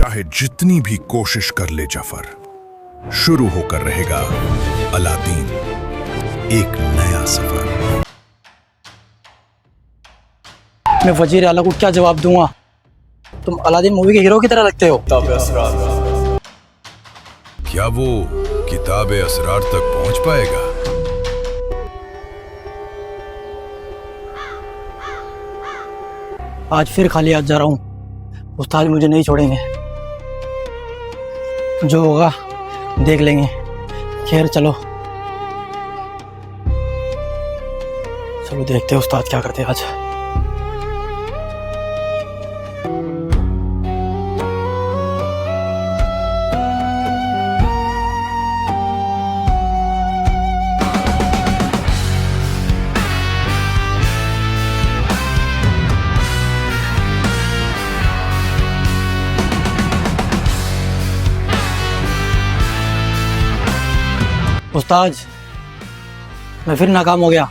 चाहे जितनी भी कोशिश कर ले जफर, शुरू होकर रहेगा अलादीन एक नया सफर। मैं वजीर आला को क्या जवाब दूंगा? तुम अलादीन मूवी के हीरो की तरह लगते हो। क्या वो किताब असरार तक पहुंच पाएगा? आज फिर खाली हाथ जा रहा हूँ। उस्ताद मुझे नहीं छोड़ेंगे। जो होगा देख लेंगे। खैर चलो देखते हैं उस्ताद क्या करते हैं आज। उस्ताद मैं फिर नाकाम हो गया।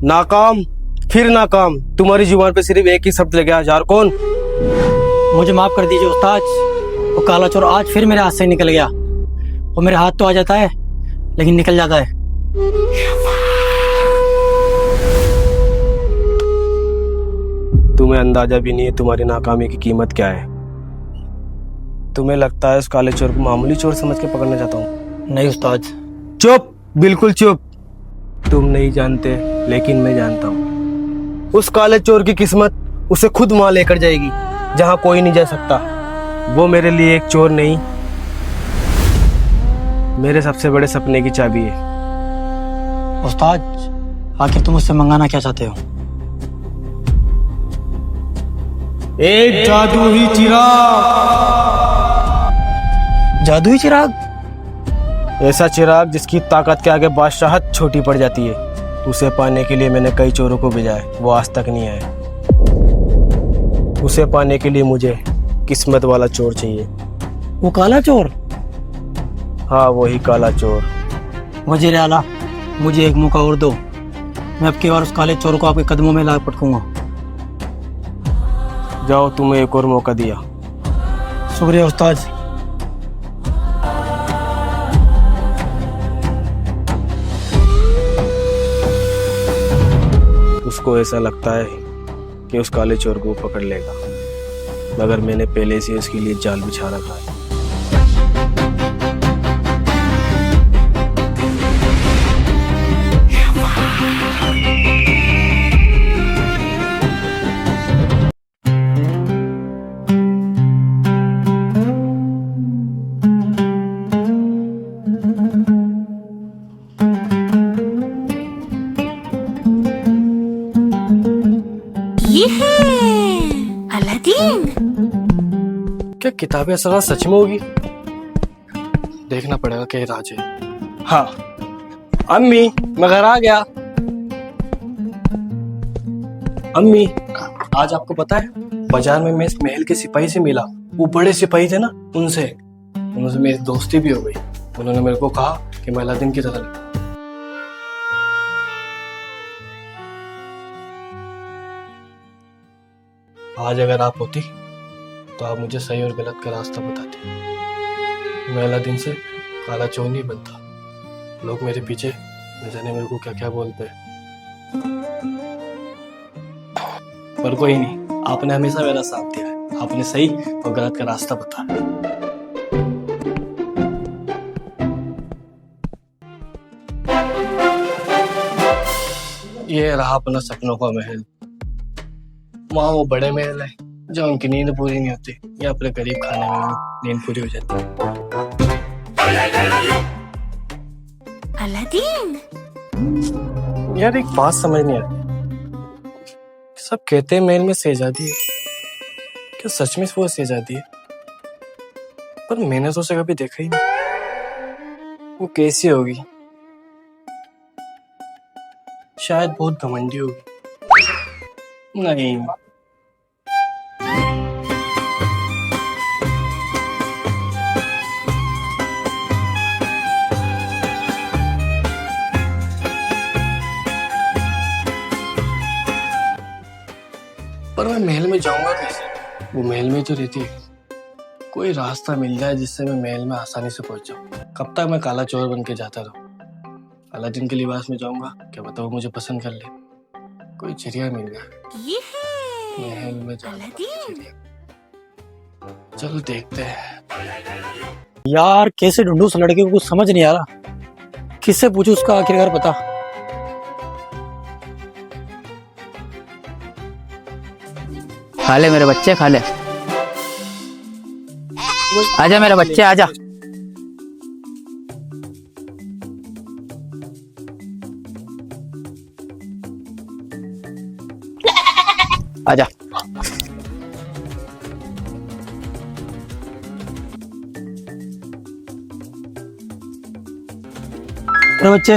नाकाम फिर नाकाम। तुम्हारी जुबान पे सिर्फ एक ही शब्द लग गया, झारखंड। मुझे माफ कर दीजिए उस्ताद। वो काला चोर आज फिर मेरे हाथ से निकल गया। वो मेरे हाथ तो आ जाता है लेकिन निकल जाता है। तुम्हें अंदाजा भी नहीं है तुम्हारी नाकामी की कीमत क्या है। तुम्हें लगता है उस काले चोर को मामूली चोर समझ के पकड़ना चाहता हूँ? नहीं उस्ताद। चुप, बिल्कुल चुप। तुम नहीं जानते लेकिन मैं जानता हूँ। उस काले चोर की किस्मत उसे खुद वहां लेकर जाएगी जहां कोई नहीं जा सकता। वो मेरे लिए एक चोर नहीं, मेरे सबसे बड़े सपने की चाबी है। उस्ताद आखिर तुम मुझसे मंगाना क्या चाहते हो? एक जादुई चिराग। जादुई चिराग? ऐसा चिराग जिसकी ताकत के आगे बादशाहत छोटी पड़ जाती है। उसे पाने के लिए मैंने कई चोरों को भेजा है, वो आज तक नहीं आए। उसे पाने के लिए मुझे किस्मत वाला चोर चाहिए। वो काला चोर? हाँ वही काला चोर। वजीर आला मुझे एक मौका और दो। मैं अब की बार उस काले चोर को आपके कदमों में ला पटकूंगा। जाओ, तुम्हें एक और मौका दिया। शुक्रिया उस्ताद। उसको ऐसा लगता है कि उस काले चोर को पकड़ लेगा, मगर मैंने पहले से उसके लिए जाल बिछा रखा है। ये है अलादीन। क्या किताबें असरार सच में होगी? देखना पड़ेगा कि राज है। हाँ अम्मी, मैं घर आ गया। अम्मी, आज आपको पता है बाजार में मैं इस महल के सिपाही से मिला। वो बड़े सिपाही थे ना, उनसे मेरी दोस्ती भी हो गई। उन्होंने मेरे को कहा कि मैं अलादीन की तरह लगूं। आज अगर आप होती तो आप मुझे सही और गलत का रास्ता बताती। मैं अलादीन से काला चोर नहीं बनता। लोग मेरे पीछे न जाने मेरे को क्या क्या बोलते हैं, पर कोई नहीं, आपने हमेशा मेरा साथ दिया है। आपने सही और गलत का रास्ता बताया। ये रहा अपना सपनों का महल। वहाँ वो बड़े महल है जहाँ उनकी नींद पूरी नहीं होती, या अपने गरीब खाने में नींद पूरी हो जाती है। अलादीन यार एक बात समझ नहीं आती। सब कहते हैं महल में शहजादी है, क्या सच में वो शहजादी है? पर मैंने तो उसे कभी देखा ही नहीं। वो कैसी होगी? शायद बहुत घमंडी होगी। नहीं, मैं महल में जाऊंगा कैसे? वो महल में तो रहती है। कोई रास्ता मिल जाए जिससे मैं महल में आसानी से पहुंच जाऊं। कब तक मैं काला चोर बन के जाता रहूं? अलादीन के लिबास में जाऊंगा, क्या पता वो मुझे पसंद कर ले। कोई जरिया मिल जाए ये है महल में जाने का अलादीन। जरिया। चलो देखते हैं। यार कैसे ढूंढूं उस लड़के को, कुछ समझ नहीं आ रहा। किससे पूछूं उसका आखिरकार पता। खा ले मेरे बच्चे, खा ले। आजा मेरे बच्चे, आजा। आजा। अरे बच्चे,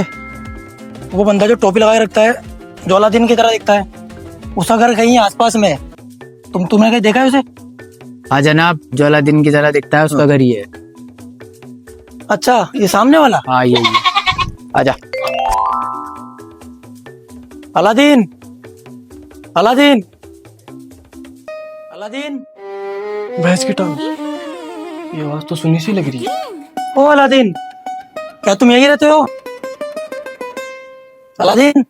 वो बंदा जो टोपी लगाए रखता है, जो अलादीन की तरह दिखता है, उसका घर कहीं आसपास में है। तुमने कहीं देखा है उसे? हाँ जनाब, जो अलादीन की तरह दिखता है उसका घर ही है। अच्छा, ये सामने वाला? हाँ ये आजा। अलादीन, अलादीन, अलादीन, भैंस की टांग। ये आवाज तो सुनी सी लग रही है। ओ अलादीन, क्या तुम यहीं रहते हो? अलादीन,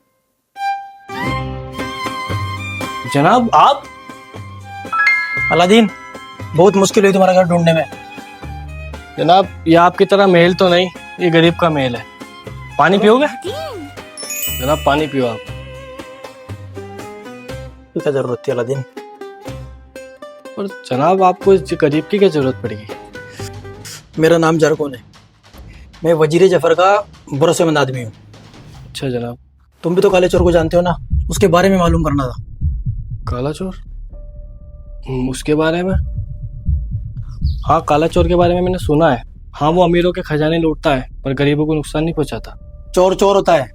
जनाब आप? अलादीन, बहुत मुश्किल हुई तुम्हारा घर ढूंढने में। जनाब ये आपकी तरह महल तो नहीं, ये गरीब का महल है। पानी पियोगे? अलादीन, जनाब पानी पियो आप। क्या जरूरत थी अलादीन? और जनाब आपको इस गरीब की क्या जरूरत पड़ेगी? मेरा नाम जरकोन है। मैं वजीर जफर का भरोसेमंद आदमी हूँ। अच्छा जनाब। तुम भी तो काले चोर को जानते हो ना, उसके बारे में मालूम करना था। काला चोर? उसके बारे में? हाँ, काला चोर के बारे में मैंने सुना है। हाँ, वो अमीरों के खजाने लूटता है पर गरीबों को नुकसान नहीं पहुंचाता। चोर चोर होता है,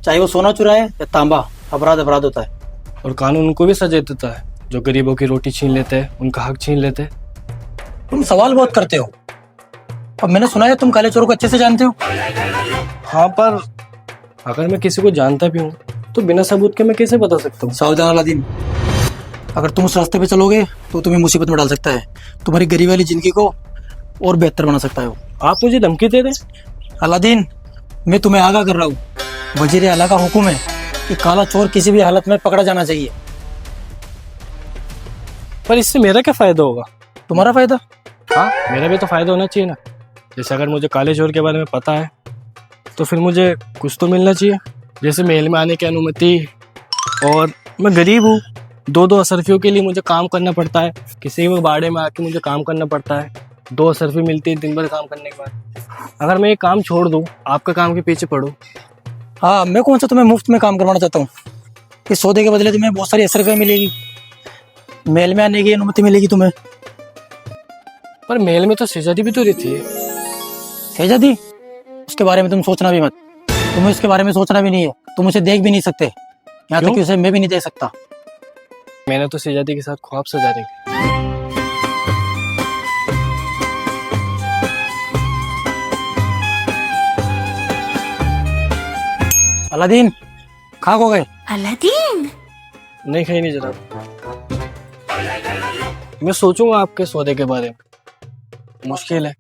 चाहे वो सोना चुराए या तांबा। अपराध अपराध होता है। और कानून उनको भी सजा देता है जो गरीबों की रोटी छीन लेते हैं, उनका हक छीन लेते हैं। तुम सवाल बहुत करते हो। अब मैंने सुना है तुम काले चोर को अच्छे से जानते हो। हाँ, पर अगर मैं किसी को जानता भी हूँ तो बिना सबूत के मैं कैसे बता सकता हूँ? सावधान अलादीन, अगर तुम उस रास्ते पे चलोगे तो तुम्हें मुसीबत में डाल सकता है। तुम्हारी गरीब वाली जिंदगी को और बेहतर बना सकता है वो। आप मुझे धमकी दे रहे? अलादीन, मैं तुम्हें आगाह कर रहा हूँ। वजीर आला का हुक्म है कि काला चोर किसी भी हालत में पकड़ा जाना चाहिए। पर इससे मेरा क्या फायदा होगा? तुम्हारा फायदा? हाँ, मेरा भी तो फायदा होना चाहिए ना। जैसे अगर मुझे काले चोर के बारे में पता है तो फिर मुझे कुछ तो मिलना चाहिए। जैसे महल में आने की अनुमति, और मैं गरीब हूँ, दो दो असरफियों के लिए मुझे काम करना पड़ता है। किसी भी बाड़े में आके मुझे काम करना पड़ता है। 2 असरफी मिलती है दिन भर काम करने के बाद। अगर मैं ये काम छोड़ दूँ, आपका काम के पीछे पड़ूँ? हाँ, मैं कौन सा तुम्हें मुफ्त में काम करवाना चाहता हूँ। इस सौदे के बदले तुम्हें बहुत सारी असरफियाँ मिलेगी, महल में आने की अनुमति मिलेगी तुम्हें। पर महल में तो शहजादी भी तो रहती है। शहजादी? उसके बारे में तुम सोचना भी मत। तुम्हें उसके बारे में सोचना भी नहीं है। तुम उसे देख भी नहीं सकते, यहाँ तक क्यों? कि उसे मैं भी नहीं देख सकता। मैंने तो शहजादी के साथ ख्वाब सजा रहे। अलादीन, खाक हो गए? अलादीन, नहीं, कहीं नहीं जनाब। मैं सोचूंगा आपके सौदे के बारे में। मुश्किल है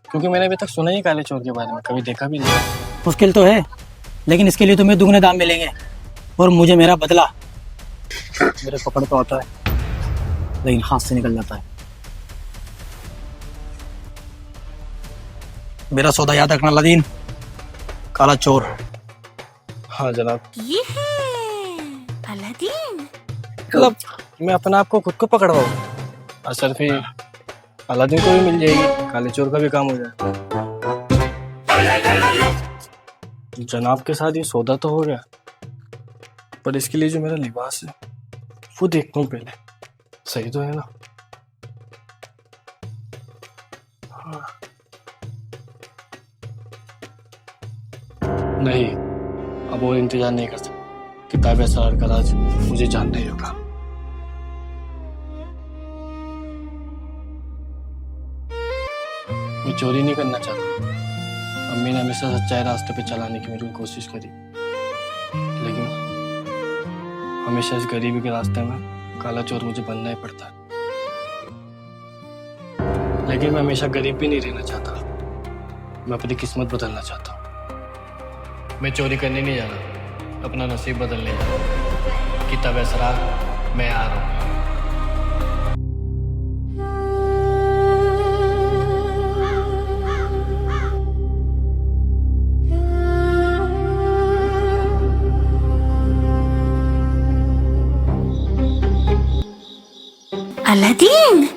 क्योंकि मैंने अभी तक सुना ही काले चोर के बारे में, कभी देखा भी नहीं। मुश्किल तो है, लेकिन इसके लिए तुम्हें दुगने दाम मिलेंगे और मुझे मेरा बदला। मेरे पकड़ तो आता है लेकिन हाथ से निकल जाता है। मेरा सौदा याद रखना अलादीन, काला चोर। हाँ जनाब। ये है अलादीन। मतलब मैं अपने आप को खुद को पकड़वाऊँ? असरफी अलादीन को भी मिल जाएगी, काले चोर का भी काम हो जाएगा। जनाब के साथ ये सौदा तो हो गया, पर इसके लिए जो मेरा लिबास है वो देखता हूँ पहले, सही तो है ना? हाँ। नहीं, अब और इंतजार नहीं कर सकता। किताब असरार का राज मुझे जानना ही होगा। मैं चोरी नहीं करना चाहता। अम्मी ने हमेशा सच्चाई रास्ते पे चलाने की मेरी कोशिश करी, लेकिन हमेशा इस गरीबी के रास्ते में काला चोर मुझे बनना ही पड़ता, लेकिन मैं हमेशा गरीब भी नहीं रहना चाहता। मैं अपनी किस्मत बदलना चाहता हूँ। मैं चोरी करने नहीं जा रहा, अपना नसीब बदलने जा रहा हूँ। किताब असरार, मैं आ रहा हूँ। अलादीन,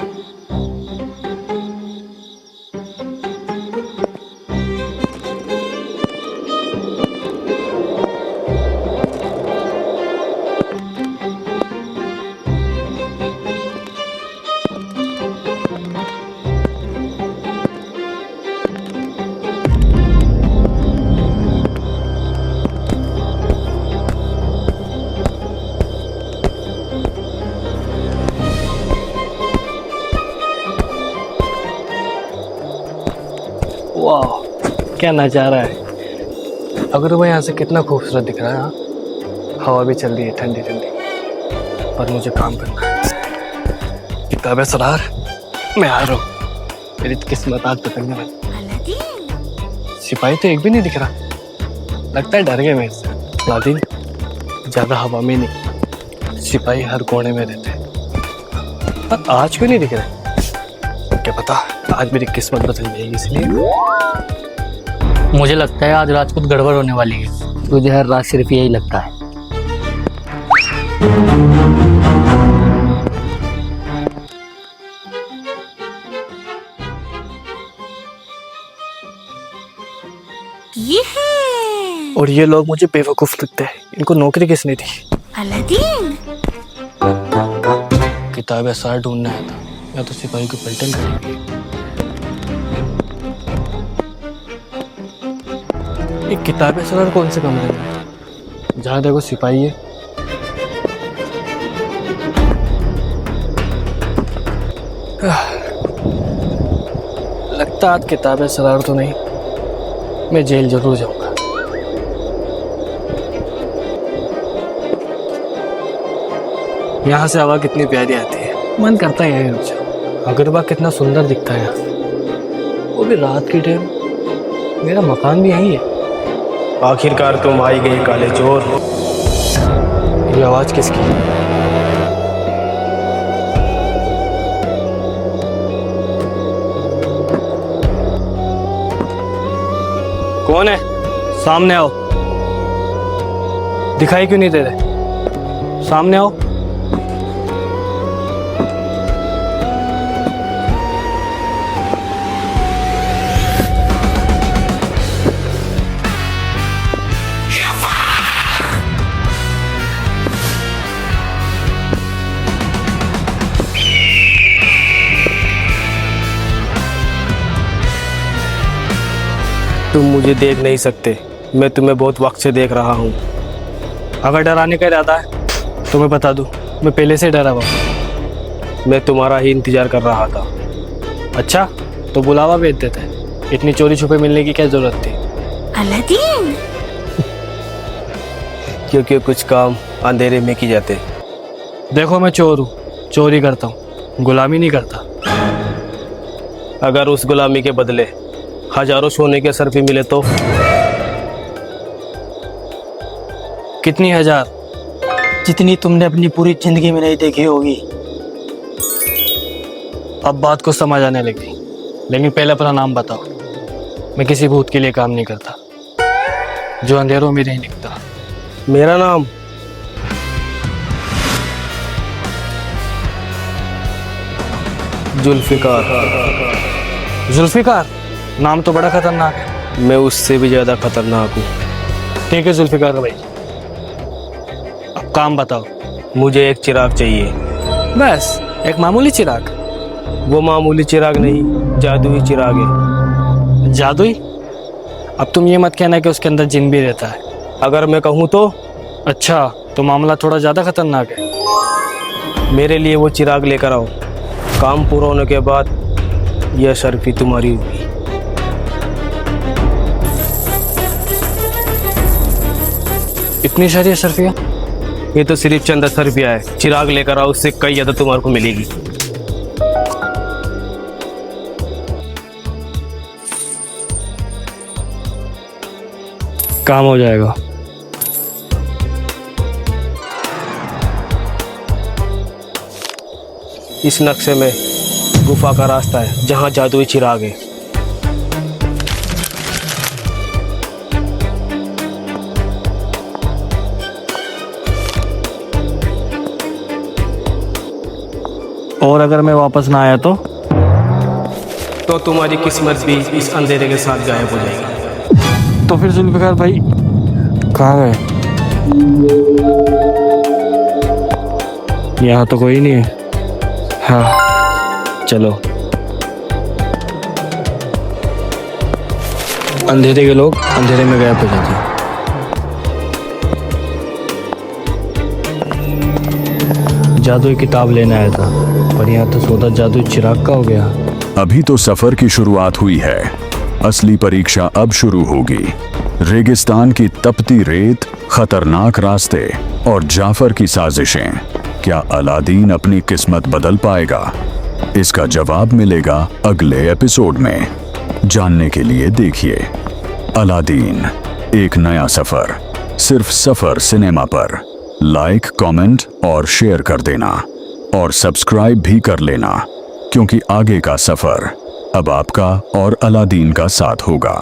वाह, क्या नज़ारा है। अगर वो यहाँ से कितना खूबसूरत दिख रहा है। हाँ, हवा भी चल रही है ठंडी ठंडी, पर मुझे काम करना है। किताब असरार, मैं आ रहा हूँ। मेरी किस्मत आग पकड़ने वाली। अलादीन, सिपाही तो एक भी नहीं दिख रहा, लगता है डर गए मेरे से। अलादीन, ज्यादा हवा में नहीं, सिपाही हर कोने में रहते हैं, पर आज क्यों नहीं दिख रहे? क्या पता आज मेरी किस्मत बदल जाएगी, इसलिए। मुझे लगता है आज रात कुछ गड़बड़ होने वाली है। तुझे हर रात सिर्फ यही लगता है। ये है और ये लोग मुझे बेवकूफ लगते हैं, इनको नौकरी किसने दी? अलादीन। किताब असरार ढूंढना है था, या तो सिपाही को पलटन करेंगे। एक किताब असरार कौन से कमरे में है? जहाँ देखो सिपाही है। लगता आज किताब असरार तो नहीं, मैं जेल जरूर जाऊंगा। यहाँ से हवा कितनी प्यारी आती है, मन करता है यहीं रुक जाऊं। अगरबा कितना सुंदर दिखता है यहाँ, वो भी रात के टाइम। मेरा मकान भी यहीं है। आखिरकार तुम आई गए काले चोर। ये आवाज किसकी है? कौन है? सामने आओ। दिखाई क्यों नहीं दे रहे? सामने आओ। तुम मुझे देख नहीं सकते, मैं तुम्हें बहुत वक्त से देख रहा हूँ। अगर डराने का इरादा है तो मैं बता दूँ, मैं पहले से डरा हुआ हूँ। मैं तुम्हारा ही इंतजार कर रहा था। अच्छा, तो बुलावा भेज देते। इतनी चोरी छुपे मिलने की क्या जरूरत थी? अलादीन, क्योंकि कुछ काम अंधेरे में की जाते। देखो, मैं चोर हूँ, चोरी करता हूँ, गुलामी नहीं करता। अगर उस गुलामी के बदले हजारों सोने के सरफी मिले तो? कितनी हजार? जितनी तुमने अपनी पूरी जिंदगी में नहीं देखी होगी। अब बात को समझ आने लगी, लेकिन पहले अपना नाम बताओ। मैं किसी भूत के लिए काम नहीं करता जो अंधेरों में नहीं दिखता। मेरा नाम जुल्फिकार। जुल्फिकार नाम तो बड़ा खतरनाक है। मैं उससे भी ज्यादा खतरनाक हूँ। ठीक है जुल्फिकार भाई, अब काम बताओ। मुझे एक चिराग चाहिए। बस एक मामूली चिराग? वो मामूली चिराग नहीं, जादुई चिराग है। जादुई? अब तुम ये मत कहना कि उसके अंदर जिन भी रहता है। अगर मैं कहूँ तो? अच्छा, तो मामला थोड़ा ज्यादा खतरनाक है। मेरे लिए वो चिराग लेकर आओ। काम पूरा होने के बाद यह शर्फी तुम्हारी होगी। इतनी सारी शर्फियाँ? ये तो सिर्फ चंद 10 रुपया है। चिराग लेकर आओ, उससे कई ज्यादा तुम्हारे को मिलेगी। काम हो जाएगा। इस नक्शे में गुफा का रास्ता है जहाँ जादुई चिराग है। और अगर मैं वापस ना आया तो तुम्हारी किस्मत भी इस अंधेरे के साथ गायब हो जाएगी। तो फिर जुल्फ़िकार भाई कहाँ गए? यहाँ तो कोई नहीं है। हाँ चलो। अंधेरे के लोग अंधेरे में गायब हो जाते हैं। जादुई किताब लेने आया था, पर यहाँ तो सौदा जादुई चिराग का हो गया। अभी तो सफर की शुरुआत हुई है, असली परीक्षा अब शुरू होगी। रेगिस्तान की तपती रेत, खतरनाक रास्ते और जाफर की साजिशें। क्या अलादीन अपनी किस्मत बदल पाएगा? इसका जवाब मिलेगा अगले एपिसोड में। जानने के लिए देखिए अलादीन, एक नया सफर, सिर्फ सफर सिनेमा पर। लाइक, कमेंट और शेयर कर देना और सब्सक्राइब भी कर लेना, क्योंकि आगे का सफर अब आपका और अलादीन का साथ होगा।